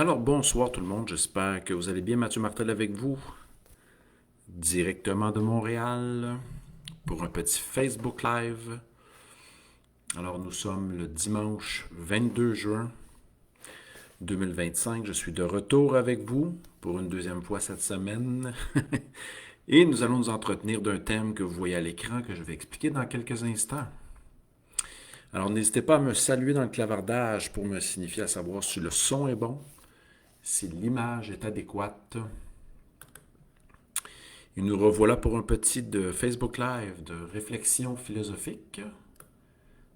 Alors, bonsoir tout le monde, j'espère que vous allez bien. Mathieu Martel avec vous, directement de Montréal, pour un petit Facebook Live. Alors, nous sommes le dimanche 22 juin 2025. Je suis de retour avec vous pour une deuxième fois cette semaine. Et nous allons nous entretenir d'un thème que vous voyez à l'écran que je vais expliquer dans quelques instants. Alors, n'hésitez pas à me saluer dans le clavardage pour me signifier à savoir si le son est bon, si l'image est adéquate. Et nous revoilà pour un petit de Facebook Live de réflexion philosophique,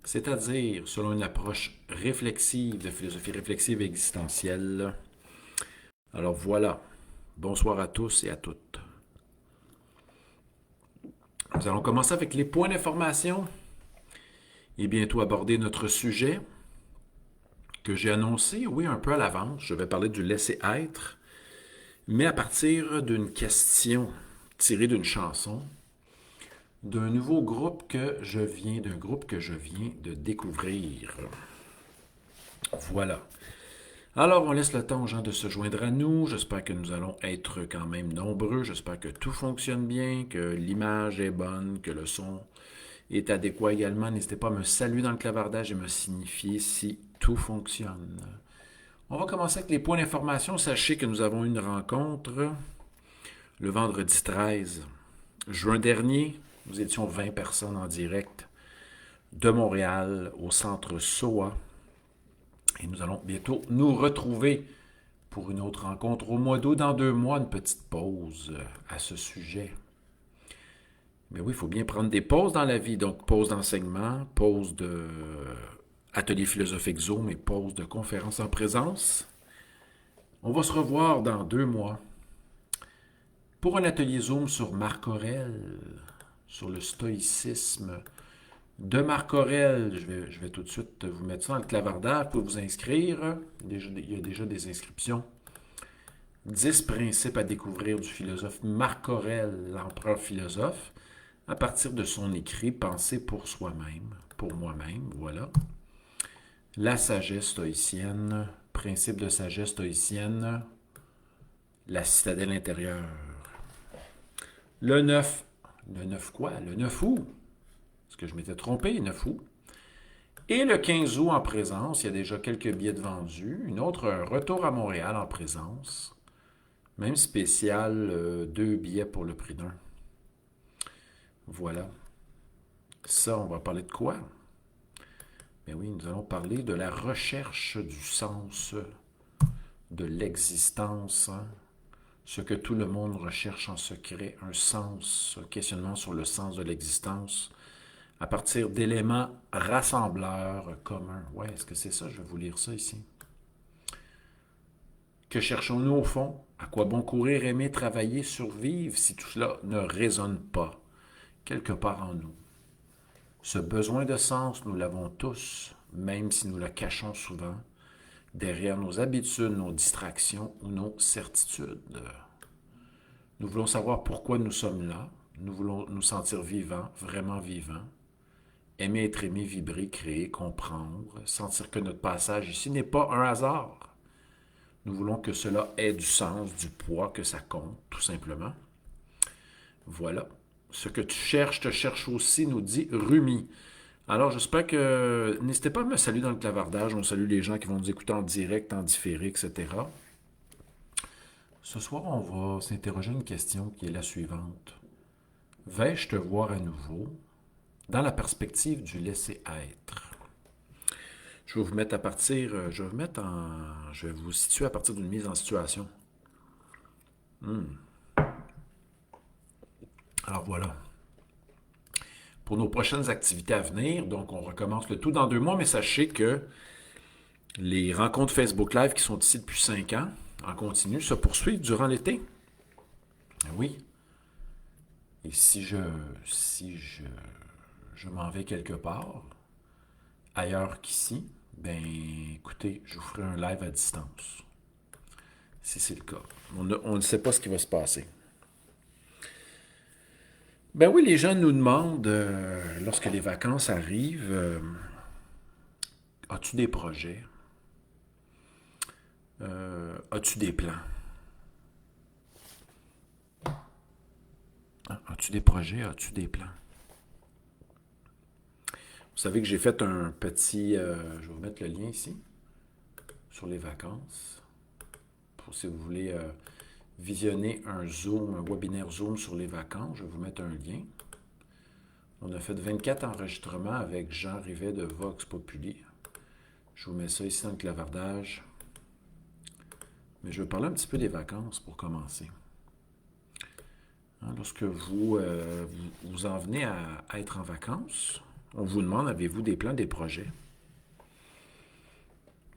c'est-à-dire selon une approche réflexive de philosophie réflexive existentielle. Alors voilà, bonsoir à tous et à toutes. Nous allons commencer avec les points d'information et bientôt aborder notre sujet que j'ai annoncé, oui, un peu à l'avance. Je vais parler du laisser-être, mais à partir d'une question tirée d'une chanson d'un nouveau groupe d'un groupe que je viens de découvrir. Voilà. Alors, on laisse le temps aux gens de se joindre à nous. J'espère que nous allons être quand même nombreux. J'espère que tout fonctionne bien, que l'image est bonne, que le son est adéquat également. N'hésitez pas à me saluer dans le clavardage et me signifier si tout fonctionne. On va commencer avec les points d'information. Sachez que nous avons une rencontre le vendredi 13 juin dernier. Nous étions 20 personnes en direct de Montréal au centre SOA. Et nous allons bientôt nous retrouver pour une autre rencontre au mois d'août, dans 2 mois, une petite pause à ce sujet. Mais oui, il faut bien prendre des pauses dans la vie. Donc, pause d'enseignement, pause de atelier philosophique Zoom et pause de conférence en présence. On va se revoir dans 2 mois pour un atelier Zoom sur Marc Aurèle, sur le stoïcisme de Marc Aurèle. Je vais tout de suite vous mettre ça dans le clavardage pour vous inscrire. Il y a déjà des inscriptions. 10 principes à découvrir du philosophe Marc Aurèle, l'empereur philosophe, à partir de son écrit Penser pour soi-même, pour moi-même, voilà. La sagesse stoïcienne, principe de sagesse stoïcienne, la citadelle intérieure. Le 9, le 9 quoi? Le 9 août, parce que je m'étais trompé, 9 août. Et le 15 août en présence, il y a déjà quelques billets de vendus. Une autre, un retour à Montréal en présence. Même spécial, 2 billets pour le prix d'un. Voilà. Ça, on va parler de quoi? Mais oui, nous allons parler de la recherche du sens de l'existence. Hein? Ce que tout le monde recherche en secret, un sens, un questionnement sur le sens de l'existence à partir d'éléments rassembleurs communs. Ouais, est-ce que c'est ça? Je vais vous lire ça ici. Que cherchons-nous au fond? À quoi bon courir, aimer, travailler, survivre si tout cela ne résonne pas quelque part en nous? Ce besoin de sens, nous l'avons tous, même si nous le cachons souvent, derrière nos habitudes, nos distractions ou nos certitudes. Nous voulons savoir pourquoi nous sommes là. Nous voulons nous sentir vivants, vraiment vivants. Aimer être aimé, vibrer, créer, comprendre, sentir que notre passage ici n'est pas un hasard. Nous voulons que cela ait du sens, du poids, que ça compte, tout simplement. Voilà. Ce que tu cherches, te cherche aussi, nous dit Rumi. Alors, j'espère que... N'hésitez pas à me saluer dans le clavardage. On salue les gens qui vont nous écouter en direct, en différé, etc. Ce soir, on va s'interroger une question qui est la suivante. Vais-je te voir à nouveau dans la perspective du laisser-être? Je vais vous mettre à partir... Je vais vous situer à partir d'une mise en situation. Alors voilà. Pour nos prochaines activités à venir, donc on recommence le tout dans 2 mois, mais sachez que les rencontres Facebook Live qui sont ici depuis 5 ans, en continu, se poursuivent durant l'été. Oui. Et si je m'en vais quelque part, ailleurs qu'ici, ben écoutez, je vous ferai un live à distance. Si c'est le cas. On ne sait pas ce qui va se passer. Ben oui, les gens nous demandent, lorsque les vacances arrivent, as-tu des projets? As-tu des plans? Hein? As-tu des projets? As-tu des plans? Vous savez que j'ai fait un petit... je vais vous mettre le lien ici, sur les vacances. Pour si vous voulez visionner un Zoom, un webinaire Zoom sur les vacances, je vais vous mettre un lien. On a fait 24 enregistrements avec Jean Rivet de Vox Populi. Je vous mets ça ici dans le clavardage. Mais je vais parler un petit peu des vacances pour commencer. Hein, lorsque vous en venez à être en vacances, on vous demande, avez-vous des plans, des projets?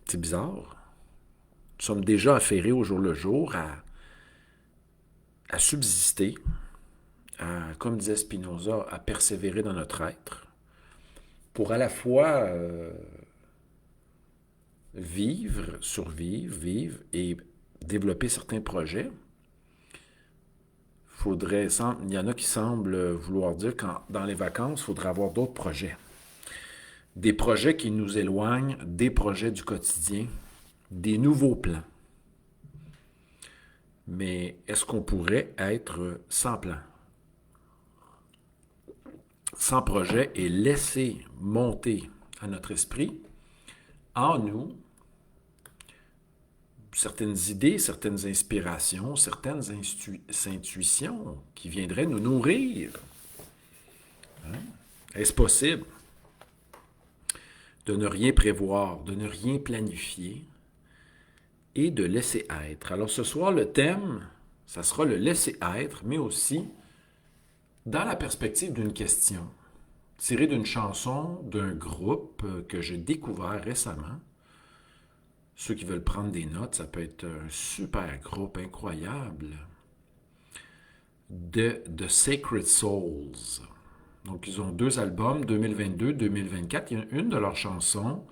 C'est bizarre. Nous sommes déjà affairés au jour le jour à subsister, comme disait Spinoza, à persévérer dans notre être, pour à la fois vivre et développer certains projets. Il y en a qui semblent vouloir dire que dans les vacances, il faudrait avoir d'autres projets. Des projets qui nous éloignent des projets du quotidien, des nouveaux plans. Mais est-ce qu'on pourrait être sans plan, sans projet et laisser monter à notre esprit, en nous, certaines idées, certaines inspirations, certaines intuitions qui viendraient nous nourrir? Hein? Est-ce possible de ne rien prévoir, de ne rien planifier et de laisser être? Alors ce soir, le thème, ça sera le laisser être, mais aussi dans la perspective d'une question, tirée d'une chanson d'un groupe que j'ai découvert récemment. Ceux qui veulent prendre des notes, ça peut être un super groupe incroyable de The Sacred Souls. Donc, ils ont 2 albums, 2022-2024. Une de leurs chansons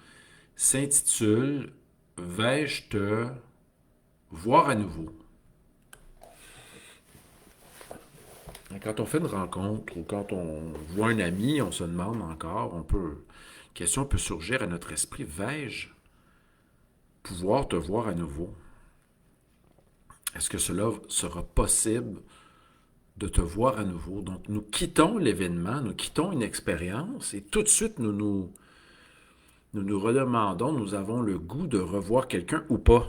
s'intitule « Vais-je te voir à nouveau ». Quand on fait une rencontre ou quand on voit un ami, on se demande encore, la question peut surgir à notre esprit, vais-je pouvoir te voir à nouveau? Est-ce que cela sera possible de te voir à nouveau? Donc, nous quittons l'événement, nous quittons une expérience et tout de suite, nous nous redemandons, nous avons le goût de revoir quelqu'un ou pas?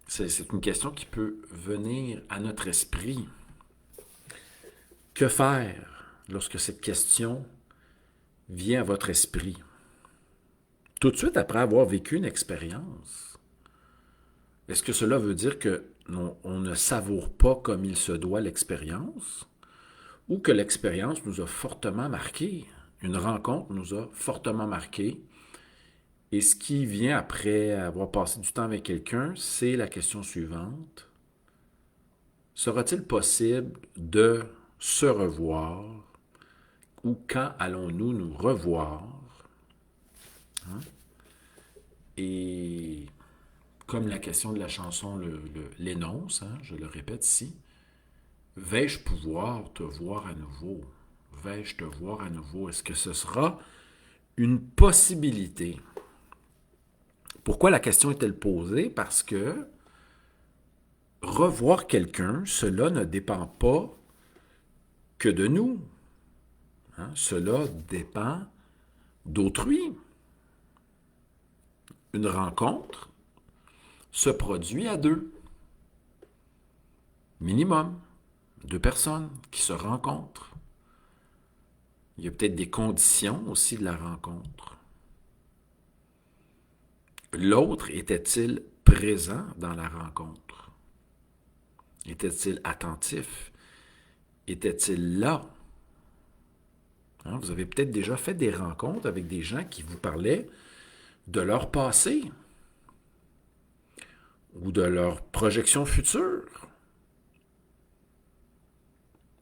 C'est une question qui peut venir à notre esprit. Que faire lorsque cette question vient à votre esprit? Tout de suite après avoir vécu une expérience, est-ce que cela veut dire qu'on ne savoure pas comme il se doit l'expérience ou que l'expérience nous a fortement marqué? Une rencontre nous a fortement marqué. Et ce qui vient après avoir passé du temps avec quelqu'un, c'est la question suivante. Sera-t-il possible de se revoir ou quand allons-nous nous revoir? Hein? Et comme la question de la chanson l'énonce, hein, je le répète ici, vais-je pouvoir te voir à nouveau? Vais-je te voir à nouveau? Est-ce que ce sera une possibilité? Pourquoi la question est-elle posée? Parce que revoir quelqu'un, cela ne dépend pas que de nous. Hein? Cela dépend d'autrui. Une rencontre se produit à 2. Minimum. 2 personnes qui se rencontrent. Il y a peut-être des conditions aussi de la rencontre. L'autre était-il présent dans la rencontre? Était-il attentif? Était-il là? Hein, vous avez peut-être déjà fait des rencontres avec des gens qui vous parlaient de leur passé ou de leur projection future.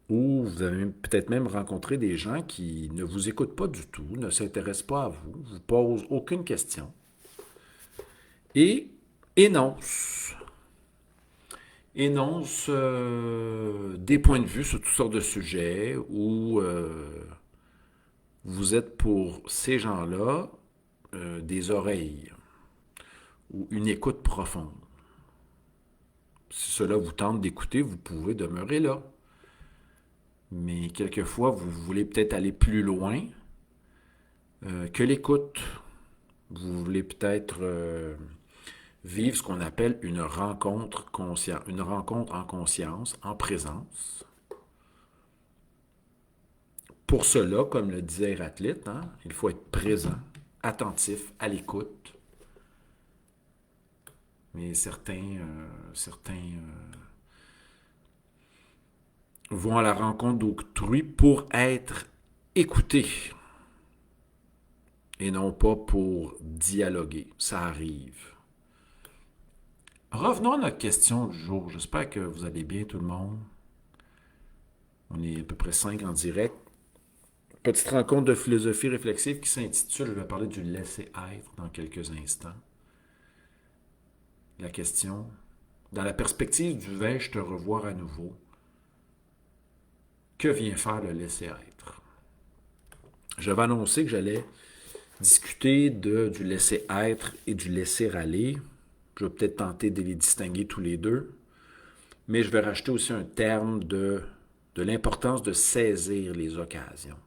Ou vous avez peut-être même rencontré des gens qui ne vous écoutent pas du tout, ne s'intéressent pas à vous, ne vous posent aucune question et énoncent des points de vue sur toutes sortes de sujets où vous êtes pour ces gens-là des oreilles ou une écoute profonde. Si cela vous tente d'écouter, vous pouvez demeurer là. Mais quelquefois, vous voulez peut-être aller plus loin que l'écoute. Vous voulez peut-être vivre ce qu'on appelle une rencontre en conscience, en présence. Pour cela, comme le disait Héraclite, hein, il faut être présent, attentif, à l'écoute. Mais certains vont à la rencontre d'autrui pour être écoutés et non pas pour dialoguer. Ça arrive. Revenons à notre question du jour. J'espère que vous allez bien, tout le monde. On est à peu près 5 en direct. Petite rencontre de philosophie réflexive qui s'intitule, je vais parler du laisser-être dans quelques instants. La question, dans la perspective du vais-je te revoir à nouveau, que vient faire le laisser-être? Je vais annoncer que j'allais discuter du laisser-être et du laisser-aller. Je vais peut-être tenter de les distinguer tous les deux, mais je vais rajouter aussi un terme de l'importance de saisir les occasions.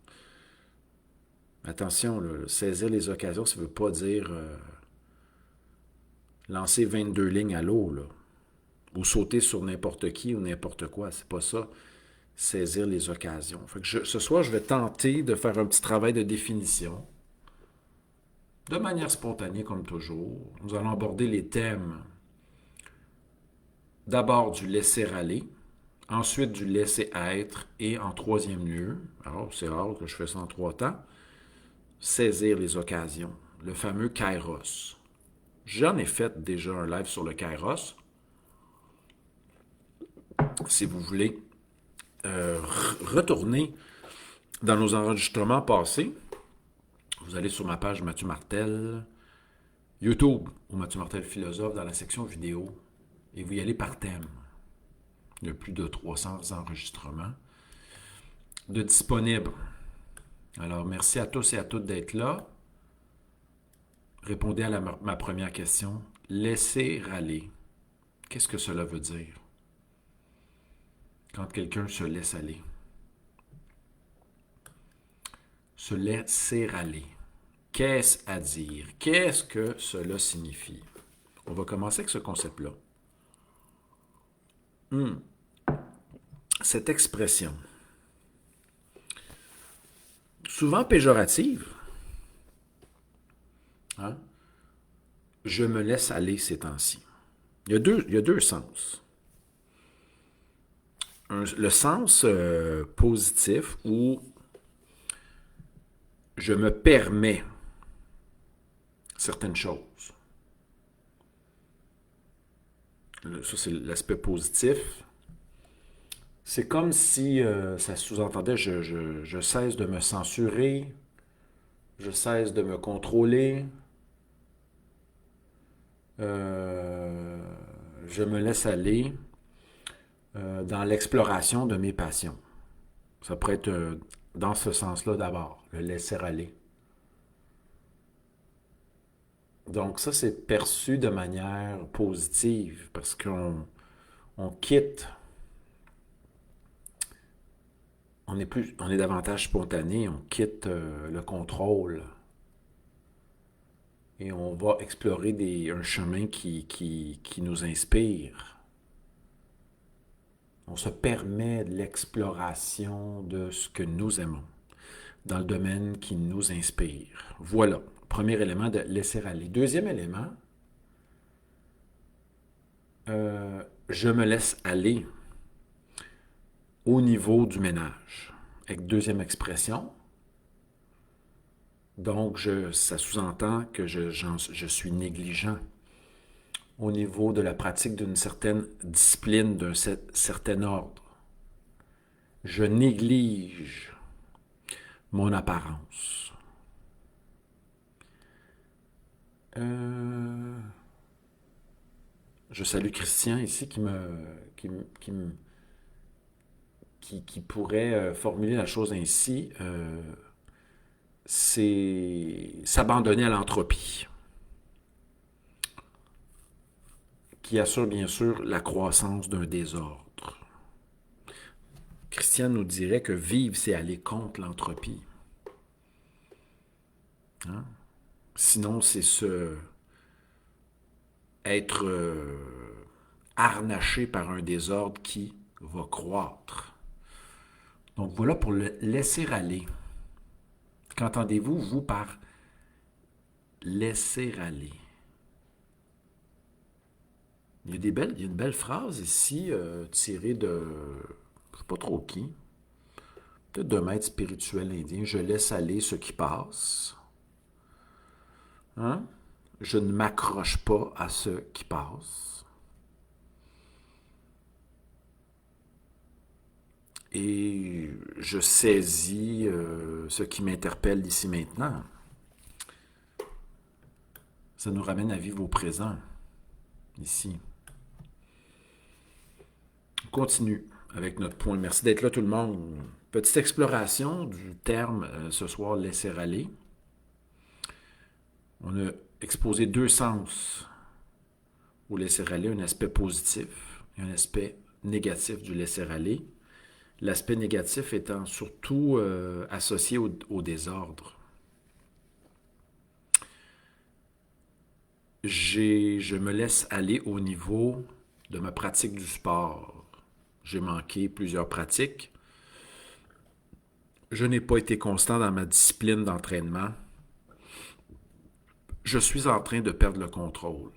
Attention, là, saisir les occasions, ça ne veut pas dire lancer 22 lignes à l'eau, là, ou sauter sur n'importe qui ou n'importe quoi. C'est pas ça, saisir les occasions. Fait que ce soir, je vais tenter de faire un petit travail de définition, de manière spontanée comme toujours. Nous allons aborder les thèmes d'abord du laisser-aller, ensuite du laisser-être et en troisième lieu, alors c'est rare que je fais ça en 3 temps, saisir les occasions, le fameux kairos. J'en ai fait déjà un live sur le kairos. Si vous voulez retourner dans nos enregistrements passés, vous allez sur ma page Mathieu Martel, YouTube ou Mathieu Martel Philosophe dans la section vidéo et vous y allez par thème. Il y a plus de 300 enregistrements de disponibles. Alors, merci à tous et à toutes d'être là. Répondez à ma première question. Laisser aller. Qu'est-ce que cela veut dire? Quand quelqu'un se laisse aller. Se laisser aller. Qu'est-ce à dire? Qu'est-ce que cela signifie? On va commencer avec ce concept-là. Cette expression, souvent péjorative, hein? Je me laisse aller ces temps-ci. Il y a deux sens. Le sens positif où je me permets certaines choses. Ça, c'est l'aspect positif. C'est comme si ça sous-entendait je cesse de me censurer, je cesse de me contrôler, je me laisse aller dans l'exploration de mes passions. Ça pourrait être dans ce sens-là d'abord, le laisser aller. Donc ça, c'est perçu de manière positive parce qu'on quitte, on est davantage spontané, on quitte le contrôle et on va explorer un chemin qui nous inspire. On se permet l'exploration de ce que nous aimons dans le domaine qui nous inspire. Voilà, premier élément de laisser aller. Deuxième élément, je me laisse aller au niveau du ménage. Avec deuxième expression, donc ça sous-entend que je suis négligent au niveau de la pratique d'une certaine discipline, d'un certain ordre. Je néglige mon apparence. Je salue Christian ici qui pourrait formuler la chose ainsi. C'est s'abandonner à l'entropie. qui assure bien sûr la croissance d'un désordre. Christian nous dirait que vivre, c'est aller contre l'entropie. Hein? Sinon, c'est être harnaché par un désordre qui va croître. Donc voilà pour le laisser aller. Qu'entendez-vous, vous, par laisser aller? Il y a une belle phrase ici tirée de, je ne sais pas trop qui, peut-être d'un maître spirituel indien. Je laisse aller ce qui passe. Hein? Je ne m'accroche pas à ce qui passe. Et je saisis ce qui m'interpelle ici maintenant. Ça nous ramène à vivre au présent, ici. On continue avec notre point. Merci d'être là tout le monde. Petite exploration du terme ce soir, laisser aller. On a exposé deux sens au laisser aller, un aspect positif et un aspect négatif du laisser aller. L'aspect négatif étant surtout associé au désordre. Je me laisse aller au niveau de ma pratique du sport. J'ai manqué plusieurs pratiques. Je n'ai pas été constant dans ma discipline d'entraînement. Je suis en train de perdre le contrôle.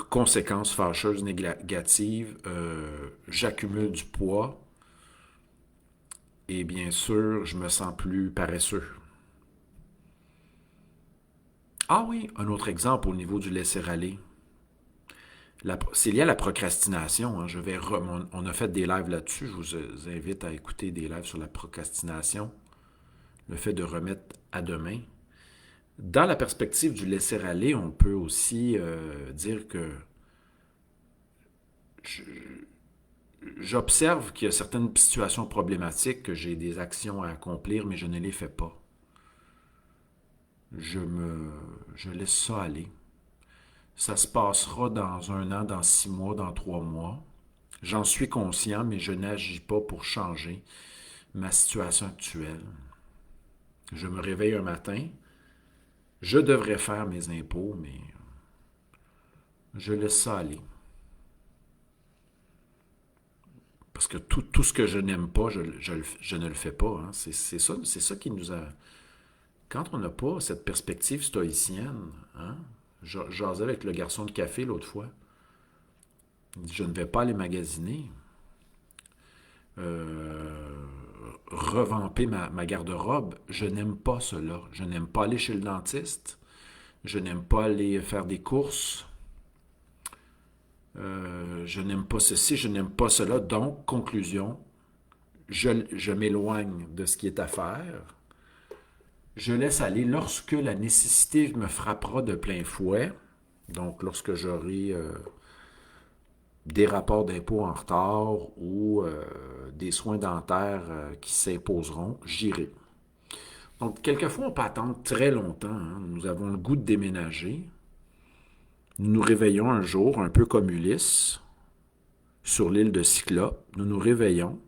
Conséquences fâcheuses négatives, j'accumule du poids et bien sûr, je me sens plus paresseux. Ah oui, un autre exemple au niveau du laisser-aller. C'est lié à la procrastination. Hein. On a fait des lives là-dessus. Je vous invite à écouter des lives sur la procrastination. Le fait de remettre à demain. Dans la perspective du laisser-aller, on peut aussi dire que j'observe qu'il y a certaines situations problématiques, que j'ai des actions à accomplir, mais je ne les fais pas. Je laisse ça aller. Ça se passera dans 1 an, dans 6 mois, dans 3 mois. J'en suis conscient, mais je n'agis pas pour changer ma situation actuelle. Je me réveille un matin, je devrais faire mes impôts, mais je laisse ça aller. Parce que tout ce que je n'aime pas, je ne le fais pas. Hein. C'est ça qui nous a... Quand on n'a pas cette perspective stoïcienne, hein, j'asais avec le garçon de café l'autre fois, il dit, je ne vais pas aller magasiner, revamper ma garde-robe. Je n'aime pas cela. Je n'aime pas aller chez le dentiste. Je n'aime pas aller faire des courses. Je n'aime pas ceci, je n'aime pas cela. Donc, conclusion, je m'éloigne de ce qui est à faire. Je laisse aller lorsque la nécessité me frappera de plein fouet. Donc, lorsque j'aurai des rapports d'impôts en retard ou des soins dentaires qui s'imposeront, j'irai. Donc, quelquefois, on peut attendre très longtemps. Hein. Nous avons le goût de déménager. Nous nous réveillons un jour, un peu comme Ulysse, sur l'île de Cyclope. Nous nous réveillons.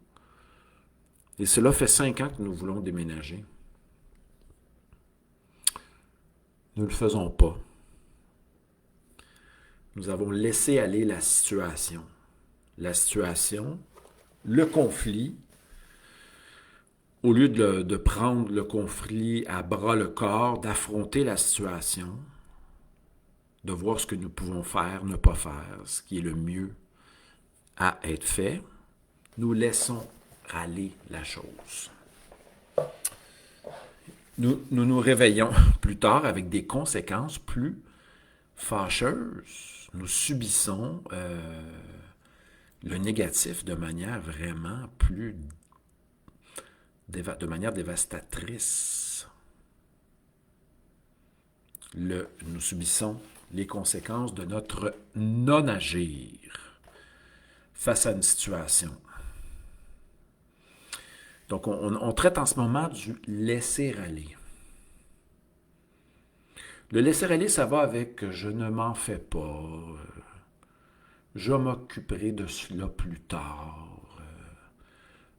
Et cela fait 5 ans que nous voulons déménager. Nous ne le faisons pas. Nous avons laissé aller la situation. La situation, le conflit, au lieu de prendre le conflit à bras le corps, d'affronter la situation, de voir ce que nous pouvons faire, ne pas faire, ce qui est le mieux à être fait, nous laissons aller la chose. Nous réveillons plus tard avec des conséquences plus fâcheuses. Nous subissons le négatif de manière vraiment de manière dévastatrice. Nous subissons les conséquences de notre non-agir face à une situation. Donc, on traite en ce moment du laisser aller. Le laisser-aller, ça va avec je ne m'en fais pas, je m'occuperai de cela plus tard,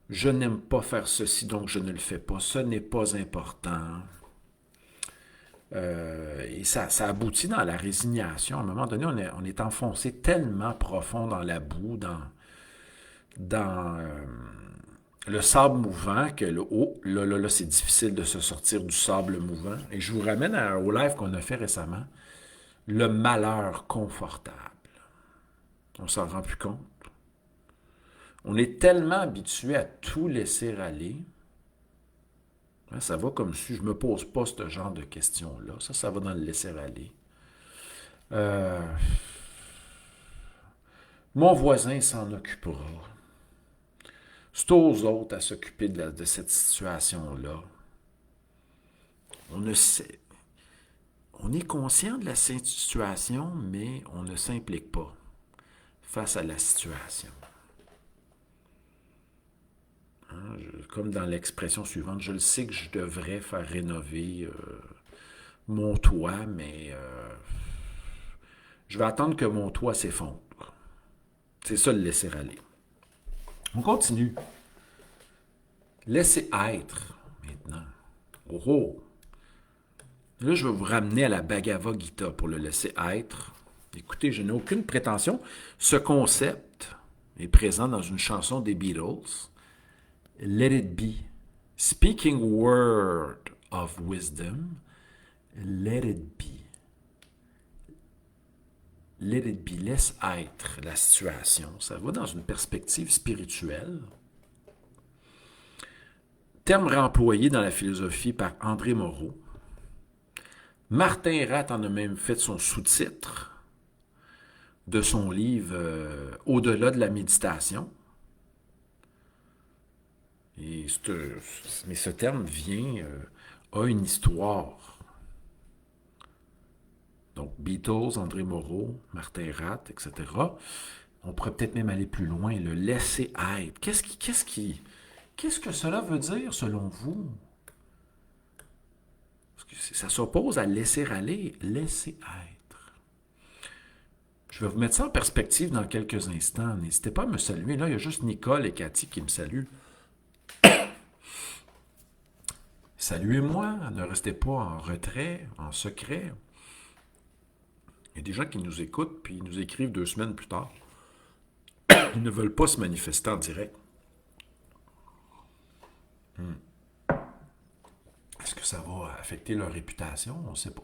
je n'aime pas faire ceci, donc je ne le fais pas, ce n'est pas important. Et ça aboutit dans la résignation. À un moment donné, on est enfoncé tellement profond dans la boue, dans le sable mouvant, que là, c'est difficile de se sortir du sable mouvant. Et je vous ramène au live qu'on a fait récemment, le malheur confortable. On s'en rend plus compte. On est tellement habitué à tout laisser aller. Ça va comme si je ne me pose pas ce genre de questions-là. Ça va dans le laisser aller. Euh, Mon voisin s'en occupera. C'est aux autres à s'occuper de cette situation-là. On ne sait. On est conscient de la situation, mais on ne s'implique pas face à la situation. Comme dans l'expression suivante, je le sais que je devrais faire rénover mon toit, mais je vais attendre que mon toit s'effondre. C'est ça le laisser aller. On continue. Laisser être, maintenant. Oh oh! Là, je vais vous ramener à la Bhagavad Gita pour le laisser être. Écoutez, je n'ai aucune prétention. Ce concept est présent dans une chanson des Beatles. Let it be. Speaking word of wisdom. Let it be. Let it be. Laisse être la situation. Ça va dans une perspective spirituelle. Terme réemployé dans la philosophie par André Moreau. Martin Rath en a même fait son sous-titre de son livre Au-delà de la méditation. Mais ce terme a une histoire. Donc, Beatles, André Moreau, Martin Rath, etc. On pourrait peut-être même aller plus loin, le laisser être. Qu'est-ce que cela veut dire selon vous? Ça s'oppose à laisser aller, laisser être. Je vais vous mettre ça en perspective dans quelques instants. N'hésitez pas à me saluer. Là, il y a juste Nicole et Cathy qui me saluent. Saluez-moi, ne restez pas en retrait, en secret. Il y a des gens qui nous écoutent puis ils nous écrivent 2 semaines plus tard. Ils ne veulent pas se manifester en direct. Est-ce que ça va affecter leur réputation? On ne sait pas.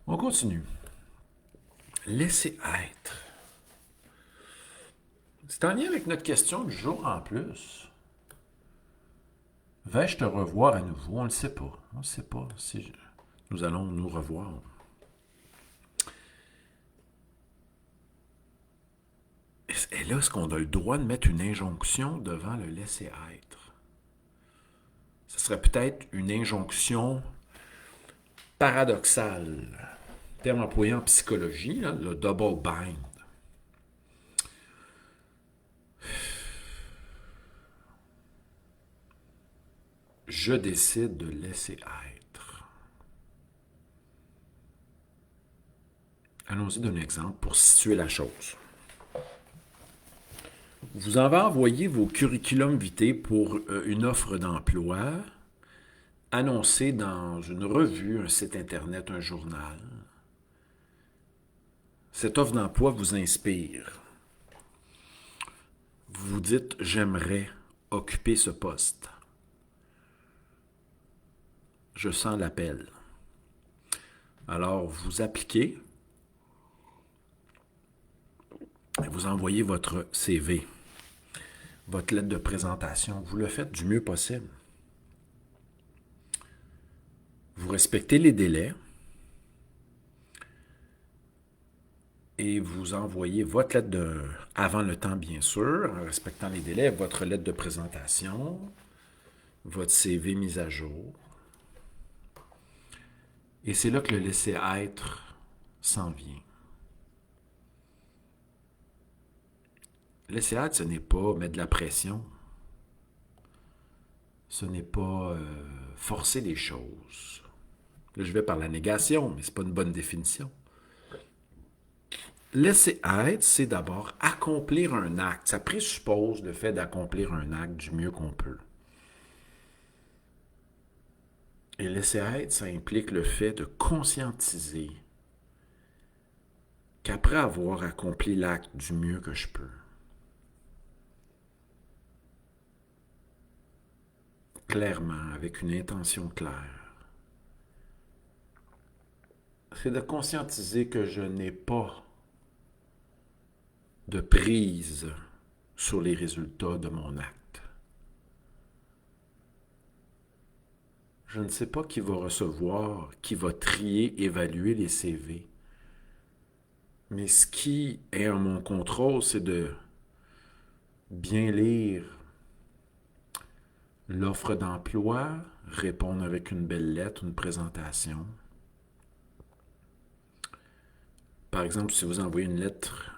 On continue. Laisser être. C'est en lien avec notre question du jour en plus. Vais-je te revoir à nouveau? On ne le sait pas. On ne sait pas si nous allons nous revoir. Et là, est-ce qu'on a le droit de mettre une injonction devant le laisser être? Ce serait peut-être une injonction paradoxale. Terme employé en psychologie, là, le double bind. Je décide de laisser être. Allons-y d'un exemple pour situer la chose. Vous avez envoyé vos curriculum vitae pour une offre d'emploi annoncée dans une revue, un site internet, un journal. Cette offre d'emploi vous inspire. Vous vous dites « J'aimerais occuper ce poste. Je sens l'appel. » Alors, vous appliquez et vous envoyez votre CV, votre lettre de présentation. Vous le faites du mieux possible. Vous respectez les délais et vous envoyez votre lettre avant le temps, bien sûr, en respectant les délais, votre lettre de présentation, votre CV mis à jour. Et c'est là que le laisser-être s'en vient. Laisser-être, ce n'est pas mettre de la pression. Ce n'est pas forcer les choses. Là, je vais par la négation, mais ce n'est pas une bonne définition. Laisser être, c'est d'abord accomplir un acte. Ça présuppose le fait d'accomplir un acte du mieux qu'on peut. Et laisser être, ça implique le fait de conscientiser qu'après avoir accompli l'acte du mieux que je peux, clairement, avec une intention claire, c'est de conscientiser que je n'ai pas de prise sur les résultats de mon acte. Je ne sais pas qui va recevoir, qui va trier, évaluer les CV. Mais ce qui est en mon contrôle, c'est de bien lire l'offre d'emploi, répondre avec une belle lettre, une présentation. Par exemple, si vous envoyez une lettre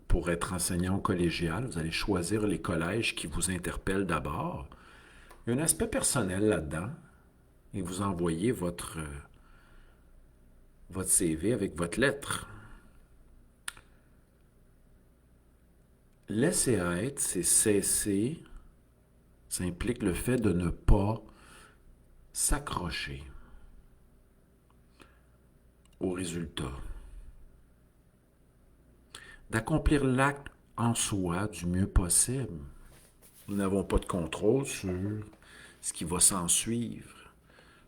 pour être enseignant au collégial, vous allez choisir les collèges qui vous interpellent d'abord. Il y a un aspect personnel là-dedans et vous envoyez votre CV avec votre lettre. Laisser être, c'est cesser. Ça implique le fait de ne pas s'accrocher au résultat. D'accomplir l'acte en soi du mieux possible. Nous n'avons pas de contrôle sur ce qui va s'en suivre,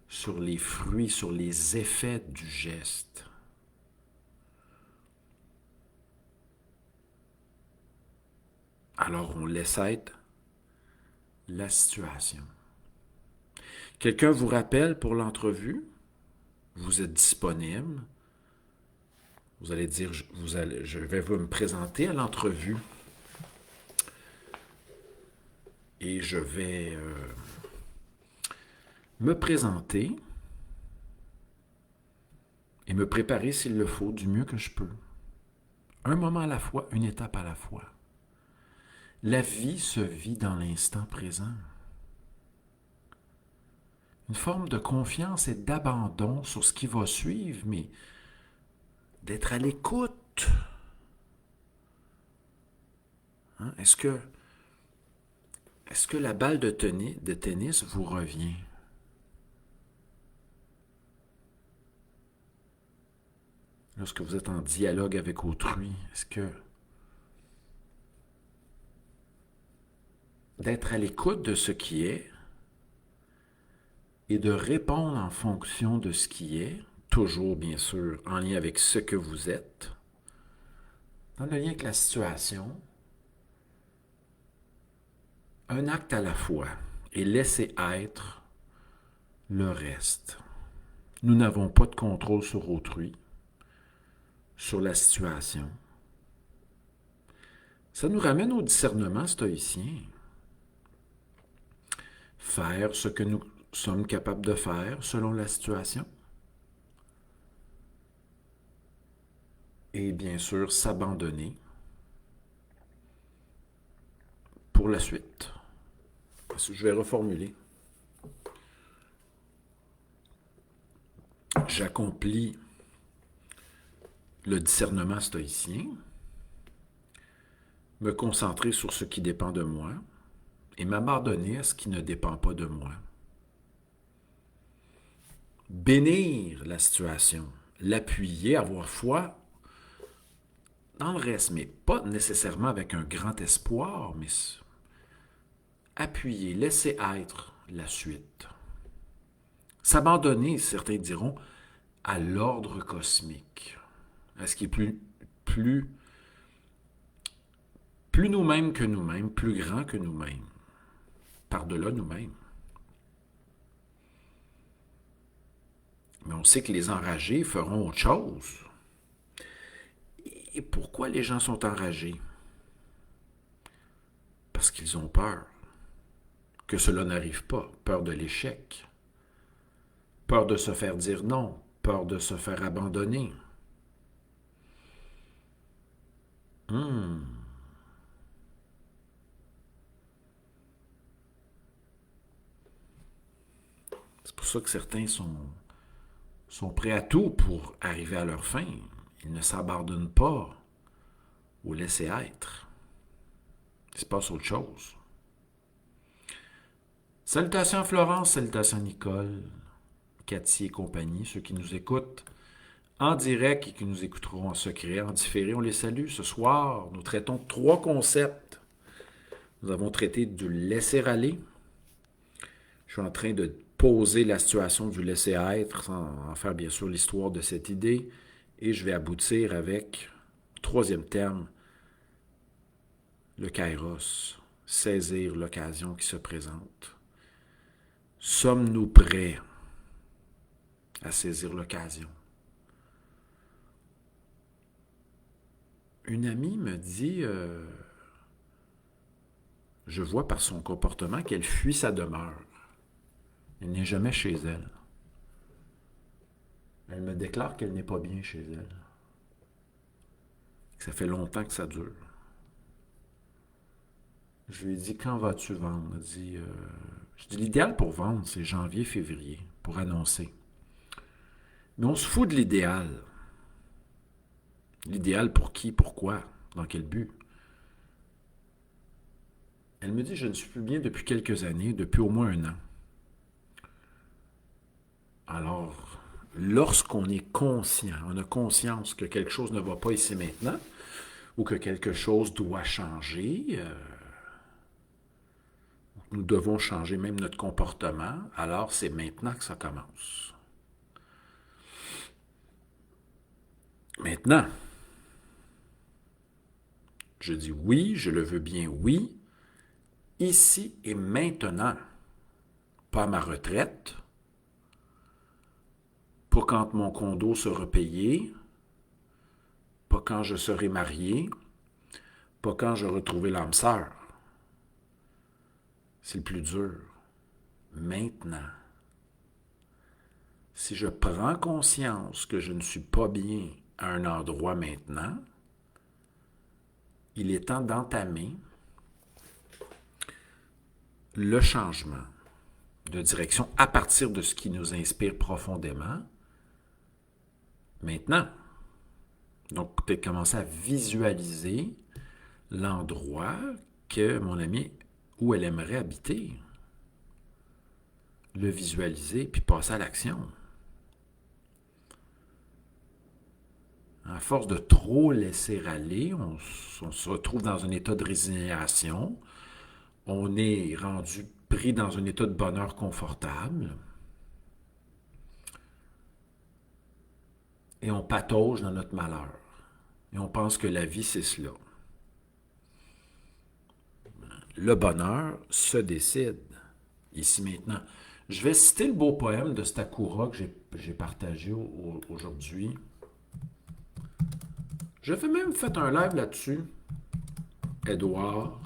sur les fruits, sur les effets du geste. Alors on laisse être la situation. Quelqu'un vous rappelle pour l'entrevue, vous êtes disponible, vous allez dire, je vais vous me présenter à l'entrevue et je vais me présenter et me préparer s'il le faut du mieux que je peux. Un moment à la fois, une étape à la fois. La vie se vit dans l'instant présent. Une forme de confiance et d'abandon sur ce qui va suivre, mais d'être à l'écoute. Hein? Est-ce que la balle de tennis vous revient? Lorsque vous êtes en dialogue avec autrui, est-ce que d'être à l'écoute de ce qui est et de répondre en fonction de ce qui est, toujours bien sûr en lien avec ce que vous êtes, dans le lien avec la situation, un acte à la fois et laisser être le reste. Nous n'avons pas de contrôle sur autrui, sur la situation. Ça nous ramène au discernement stoïcien. Faire ce que nous sommes capables de faire selon la situation. Et bien sûr, s'abandonner pour la suite. Je vais reformuler. J'accomplis le discernement stoïcien, me concentrer sur ce qui dépend de moi et m'abandonner à ce qui ne dépend pas de moi. Bénir la situation, l'appuyer, avoir foi dans le reste, mais pas nécessairement avec un grand espoir, mais appuyer, laisser être la suite. S'abandonner, certains diront, à l'ordre cosmique, à ce qui est plus nous-mêmes que nous-mêmes, plus grand que nous-mêmes, par-delà nous-mêmes. Mais on sait que les enragés feront autre chose. Et pourquoi les gens sont enragés? Parce qu'ils ont peur que cela n'arrive pas, peur de l'échec, peur de se faire dire non, peur de se faire abandonner. C'est pour ça que certains sont sont prêts à tout pour arriver à leur fin. Ils ne s'abandonnent pas au laisser-être. Il se passe autre chose. Salutations Florence, salutations Nicole, Cathy et compagnie, ceux qui nous écoutent en direct et qui nous écouteront en secret, en différé. On les salue. Ce soir, nous traitons 3 concepts. Nous avons traité du laisser-aller. Je suis en train de poser la situation du laisser-être, sans en faire bien sûr l'histoire de cette idée. Et je vais aboutir avec, troisième terme, le kairos, saisir l'occasion qui se présente. Sommes-nous prêts à saisir l'occasion? Une amie me dit, je vois par son comportement qu'elle fuit sa demeure. Elle n'est jamais chez elle. Elle me déclare qu'elle n'est pas bien chez elle. Ça fait longtemps que ça dure. Je lui ai dit, quand vas-tu vendre? Elle dit, je dis, l'idéal pour vendre, c'est janvier, février, pour annoncer. Mais on se fout de l'idéal. L'idéal pour qui, pourquoi, dans quel but? Elle me dit, je ne suis plus bien depuis quelques années, depuis au moins 1 an. Alors, lorsqu'on est conscient, on a conscience que quelque chose ne va pas ici maintenant, ou que quelque chose doit changer, nous devons changer même notre comportement, alors c'est maintenant que ça commence. Maintenant, je dis oui, je le veux bien, oui, ici et maintenant, pas à ma retraite, pas quand mon condo sera payé, pas quand je serai marié, pas quand je retrouverai l'âme sœur. C'est le plus dur. Maintenant. Si je prends conscience que je ne suis pas bien à un endroit maintenant, il est temps d'entamer le changement de direction à partir de ce qui nous inspire profondément. Maintenant. Donc, peut-être commencer à visualiser l'endroit que mon amie, où elle aimerait habiter. Le visualiser, puis passer à l'action. À force de trop laisser aller, on se retrouve dans un état de résignation. On est rendu pris dans un état de bonheur confortable. Et on patauge dans notre malheur. Et on pense que la vie, c'est cela. Le bonheur se décide, ici maintenant. Je vais citer le beau poème de Sakura que j'ai partagé aujourd'hui. J'avais même fait un live là-dessus. Édouard,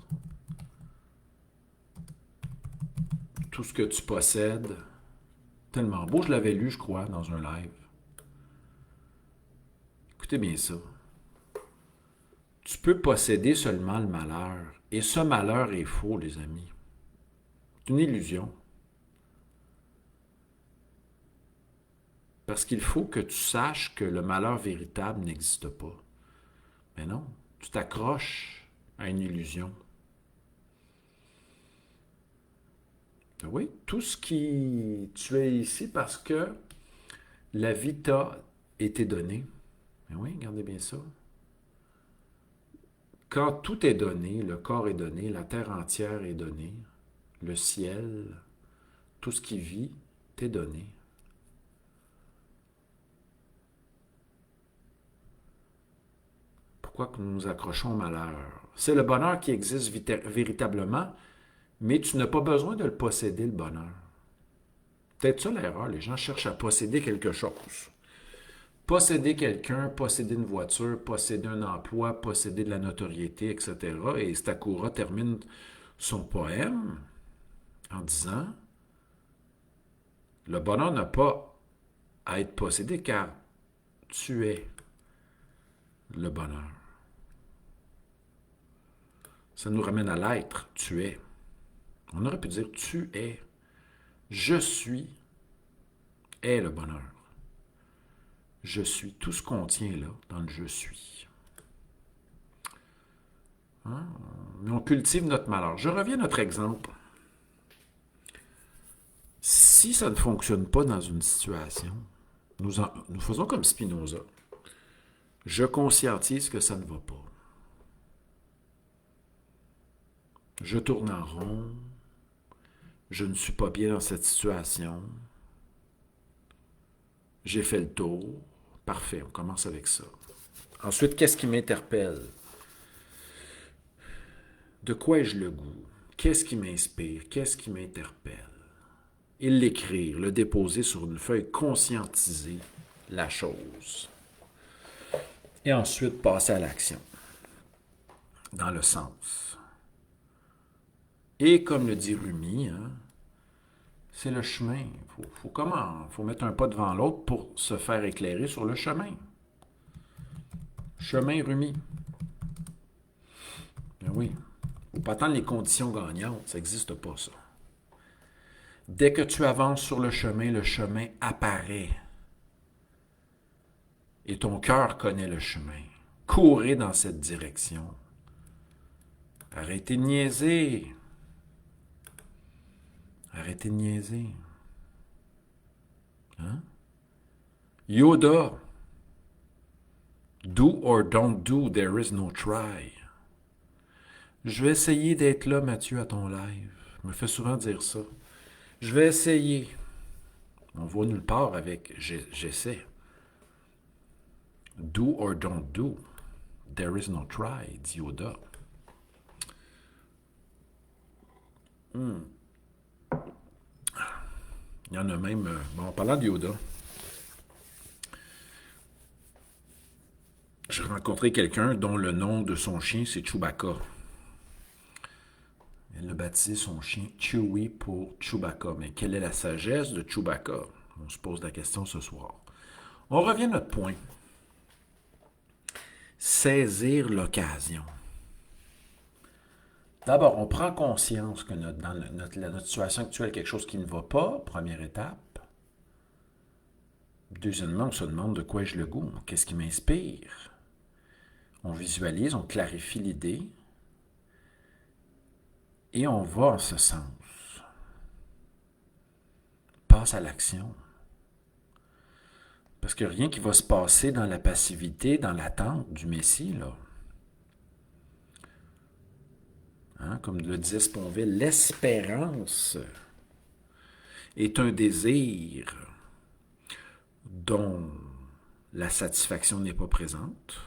tout ce que tu possèdes, tellement beau, je l'avais lu, je crois, dans un live. Écoutez bien ça. Tu peux posséder seulement le malheur. Et ce malheur est faux, les amis. C'est une illusion. Parce qu'il faut que tu saches que le malheur véritable n'existe pas. Mais non, tu t'accroches à une illusion. Oui, tout ce qui... Tu es ici parce que la vie t'a été donnée. Mais oui, regardez bien ça. Quand tout est donné, le corps est donné, la terre entière est donnée, le ciel, tout ce qui vit, t'est donné. Pourquoi que nous nous accrochons au malheur? C'est le bonheur qui existe véritablement, mais tu n'as pas besoin de le posséder, le bonheur. Peut-être ça l'erreur, les gens cherchent à posséder quelque chose. Posséder quelqu'un, posséder une voiture, posséder un emploi, posséder de la notoriété, etc. Et Sakura termine son poème en disant « Le bonheur n'a pas à être possédé car tu es le bonheur. » Ça nous ramène à l'être, tu es. On aurait pu dire tu es, je suis, est le bonheur. Je suis, tout ce qu'on tient là, dans le je suis. Hein? Mais on cultive notre malheur. Je reviens à notre exemple. Si ça ne fonctionne pas dans une situation, nous faisons comme Spinoza. Je conscientise que ça ne va pas. Je tourne en rond. Je ne suis pas bien dans cette situation. J'ai fait le tour. Parfait, on commence avec ça. Ensuite, qu'est-ce qui m'interpelle? De quoi ai-je le goût? Qu'est-ce qui m'inspire? Qu'est-ce qui m'interpelle? Et l'écrire, le déposer sur une feuille, conscientiser la chose. Et ensuite, passer à l'action, dans le sens. Et comme le dit Rumi, hein, c'est le chemin. Faut mettre un pas devant l'autre pour se faire éclairer sur le chemin. Chemin Rumi. Ben oui. Faut pas attendre les conditions gagnantes. Ça n'existe pas, ça. Dès que tu avances sur le chemin apparaît. Et ton cœur connaît le chemin. Courez dans cette direction. Arrêtez de niaiser. Arrêtez de niaiser. Hein? Yoda. Do or don't do, there is no try. Je vais essayer d'être là, Mathieu, à ton live. Je me fais souvent dire ça. Je vais essayer. On va nulle part avec j'essaie. Do or don't do, there is no try, dit Yoda. Il y en a même... Bon, en parlant de Yoda, j'ai rencontré quelqu'un dont le nom de son chien, c'est Chewbacca. Elle a baptisé son chien Chewie pour Chewbacca. Mais quelle est la sagesse de Chewbacca? On se pose la question ce soir. On revient à notre point. Saisir l'occasion. D'abord, on prend conscience que dans notre situation actuelle, quelque chose qui ne va pas, première étape. Deuxièmement, on se demande de quoi ai-je le goût? Qu'est-ce qui m'inspire? On visualise, on clarifie l'idée et on va en ce sens. Passe à l'action. Parce que rien qui va se passer dans la passivité, dans l'attente du Messie, là. Hein, comme le disait Sponville, l'espérance est un désir dont la satisfaction n'est pas présente.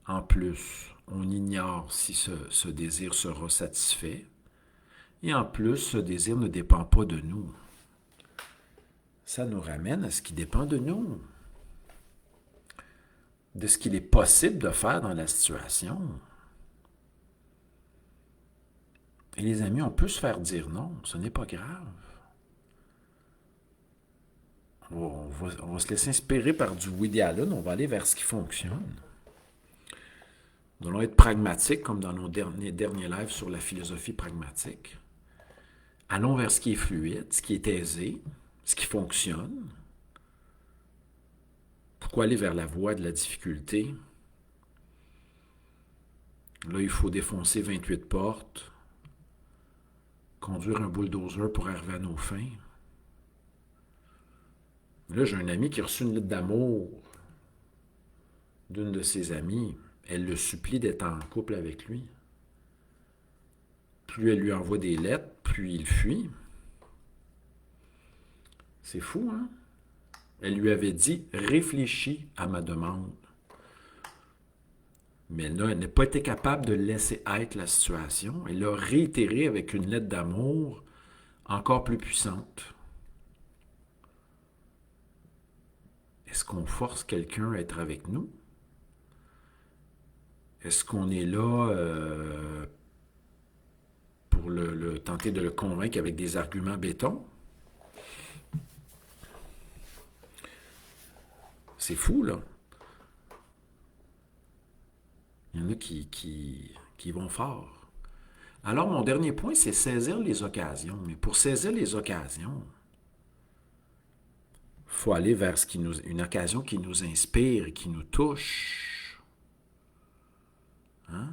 En plus, on ignore si ce désir sera satisfait. Et en plus, ce désir ne dépend pas de nous. Ça nous ramène à ce qui dépend de nous. De ce qu'il est possible de faire dans la situation. Et les amis, on peut se faire dire non, ce n'est pas grave. On va se laisser inspirer par du Woody Allen, on va aller vers ce qui fonctionne. Nous allons être pragmatiques, comme dans nos derniers lives sur la philosophie pragmatique. Allons vers ce qui est fluide, ce qui est aisé, ce qui fonctionne. Pourquoi aller vers la voie de la difficulté? Là, il faut défoncer 28 portes, conduire un bulldozer pour arriver à nos fins. Là, j'ai un ami qui a reçu une lettre d'amour d'une de ses amies. Elle le supplie d'être en couple avec lui. Plus elle lui envoie des lettres, plus il fuit. C'est fou, hein? Elle lui avait dit « Réfléchis à ma demande ». Mais là, elle n'a pas été capable de laisser être la situation. Elle l'a réitéré avec une lettre d'amour encore plus puissante. Est-ce qu'on force quelqu'un à être avec nous? Est-ce qu'on est là pour tenter de le convaincre avec des arguments béton? C'est fou, là. Il y en a qui vont fort. Alors, mon dernier point, c'est saisir les occasions. Mais pour saisir les occasions, faut aller vers une occasion qui nous inspire et qui nous touche. Hein?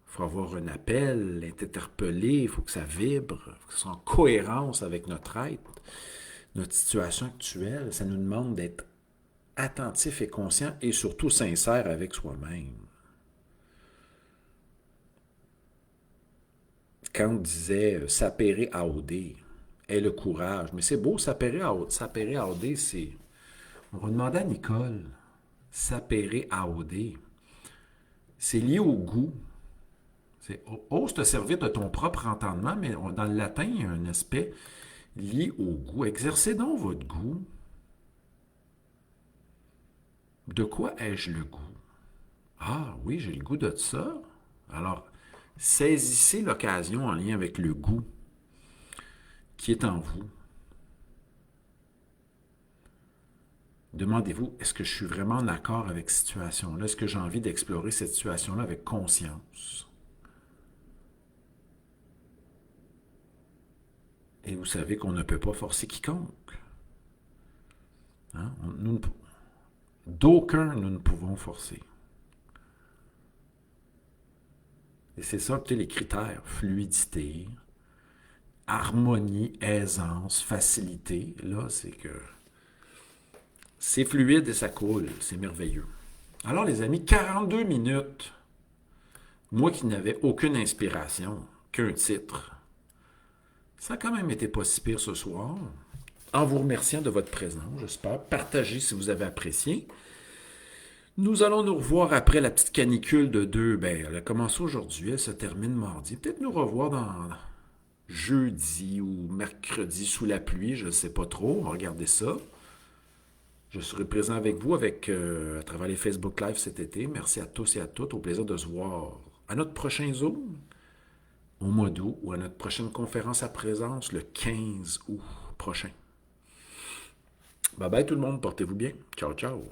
Il faut avoir un appel, être interpellé, il faut que ça vibre, il faut que ça soit en cohérence avec notre être, notre situation actuelle. Ça nous demande d'être attentif et conscient et surtout sincère avec soi-même. Kant disait sapere aude, aie le courage. Mais c'est beau, sapere aude, c'est. On va demander à Nicole. Sapere aude. C'est lié au goût. C'est ose te servir de ton propre entendement, mais dans le latin, il y a un aspect lié au goût. Exercez donc votre goût. De quoi ai-je le goût? Ah oui, j'ai le goût de ça. Alors, saisissez l'occasion en lien avec le goût qui est en vous. Demandez-vous, est-ce que je suis vraiment en accord avec cette situation-là? Est-ce que j'ai envie d'explorer cette situation-là avec conscience? Et vous savez qu'on ne peut pas forcer quiconque. Hein? D'aucun nous ne pouvons forcer. Et c'est ça, peut-être les critères. Fluidité, harmonie, aisance, facilité. Là, c'est que c'est fluide et ça coule. C'est merveilleux. Alors, les amis, 42 minutes. Moi qui n'avais aucune inspiration, qu'un titre. Ça a quand même été pas si pire ce soir. En vous remerciant de votre présence, j'espère. Partagez si vous avez apprécié. Nous allons nous revoir après la petite canicule de 2. Ben, elle a commencé aujourd'hui, elle se termine mardi. Peut-être nous revoir dans jeudi ou mercredi sous la pluie, je ne sais pas trop. On va regarder ça. Je serai présent avec vous à travers les Facebook Live cet été. Merci à tous et à toutes. Au plaisir de se voir à notre prochain Zoom au mois d'août ou à notre prochaine conférence à présence le 15 août prochain. Bye bye tout le monde, portez-vous bien. Ciao, ciao.